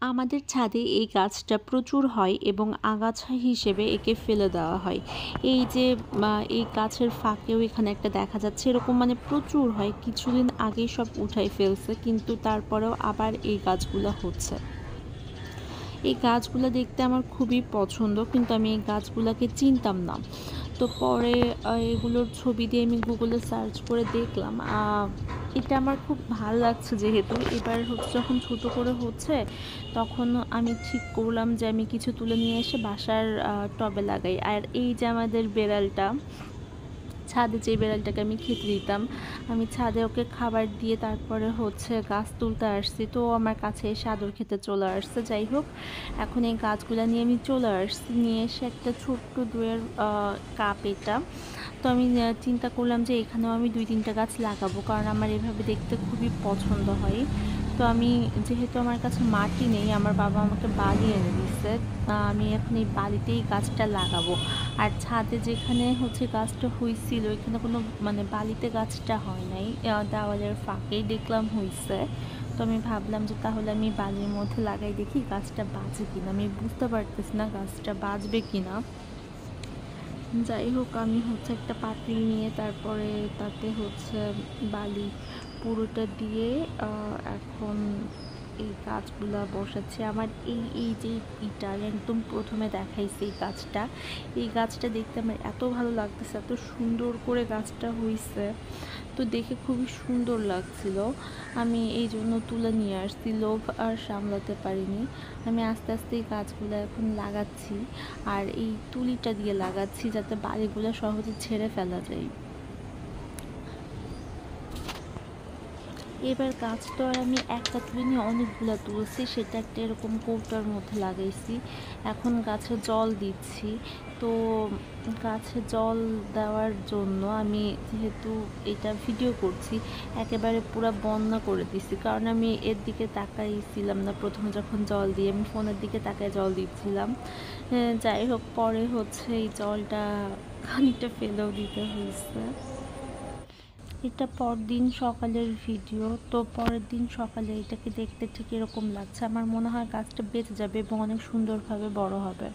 আমাদের ছাদে এই গাছটা প্রচুর হয় এবং আগাছা হিসেবে একে ফেলে দেওয়া হয়। এই যে এই গাছের ফাঁকেও এখানে একটা দেখা যাচ্ছে এরকম প্রচুর হয়। কিছুদিন আগেই সব উঠাই ফেলছে কিন্তু তারপরেও আবার এই গাছগুলা হচ্ছে। এই গাছগুলা দেখতে আমার খুবই পছন্দ কিন্তু আমি এই গাছগুলাকে চিনতাম না। তো পরে এগুলোর ছবি দিয়ে আমি গুগলে সার্চ করে দেখলাম। এটা আমার খুব ভাল লাগছে যেহেতু এবার যখন ছোট করে হচ্ছে তখন আমি ঠিক করলাম যে আমি কিছু তুলে নিয়ে এসে বাসার টবে লাগাই। আর এই যে আমাদের বেড়ালটা, ছাদে যে বেড়ালটাকে আমি খেতে দিতাম, আমি ছাদে ওকে খাবার দিয়ে তারপরে গাছ তুলতে আসছি, তো আমার কাছে এসে আদর খেতে চলে আসছে। যাই হোক, এখন এই গাছগুলো নিয়ে আমি চলে আসছি, নিয়ে এসে একটা ছোট্ট দুয়ের কাপ এটা। তো আমি চিন্তা করলাম যে এখানেও আমি 2-3টা গাছ লাগাবো, কারণ আমার এভাবে দেখতে খুবই পছন্দ হয়। তো আমি যেহেতু আমার কাছে মাটি নেই, আমার বাবা আমাকে বালি এনে দিচ্ছে, আমি এখন এই বালিতেই গাছটা লাগাবো। আর ছাদে যেখানে গাছটা হয়েছিল এখানে কোনো বালিতে গাছটা হয় নাই, দেওয়ালের ফাঁকেই দেখলাম হয়েছে। তো আমি ভাবলাম যে তাহলে আমি বালির মধ্যে লাগাই, দেখি গাছটা বাঁচে কিনা। আমি বুঝতে পারতেছি না গাছটা বাঁচবে কিনা। যাই হোক, আমি একটা পাতিল নিয়ে তারপরে তাতে বালি পুরোটা দিয়ে এখন এই গাছগুলা বসাচ্ছে। আমার এই যে ইটা একদম প্রথমে দেখাইছে এই গাছটা দেখতে আমার এত ভালো লাগতেছে, এত সুন্দর করে গাছটা হইছে, তো দেখে খুবই সুন্দর লাগছিল। আমি এই জন্য তুলে নিয়ে আসছি, লোভ আর সামলাতে পারিনি। আমি আস্তে আস্তে এই গাছগুলো এখন লাগাচ্ছি, আর এই তুলিটা দিয়ে লাগাচ্ছি যাতে বালিগুলো সহজে ছেড়ে ফেলা যায়। এবার গাছ তো আর আমি একটা তুলে নিয়ে অনেকগুলো তুলছি, সেটা একটা এরকম কৌটার মধ্যে লাগাইছি। এখন গাছে জল দিচ্ছি। তো গাছে জল দেওয়ার জন্য আমি যেহেতু এটা ভিডিও করছি, একেবারে পুরো বন্ধ করে দিছি, কারণ আমি এর দিকে তাকাইছিলাম না। প্রথমে যখন জল দিয়ে আমি ফোনের দিকে তাকায় জল দিচ্ছিলাম। যাই হোক, পরে এই জলটা খানিকটা ফেলেও দিতে হয়েছে। এটা পরদিন সকালের ভিডিও। তো পরের দিন সকালে এটাকে দেখতে ঠিক এরকম লাগছে। আমার মনে হয় গাছটা বেঁচে যাবে এবং অনেক সুন্দরভাবে বড় হবে।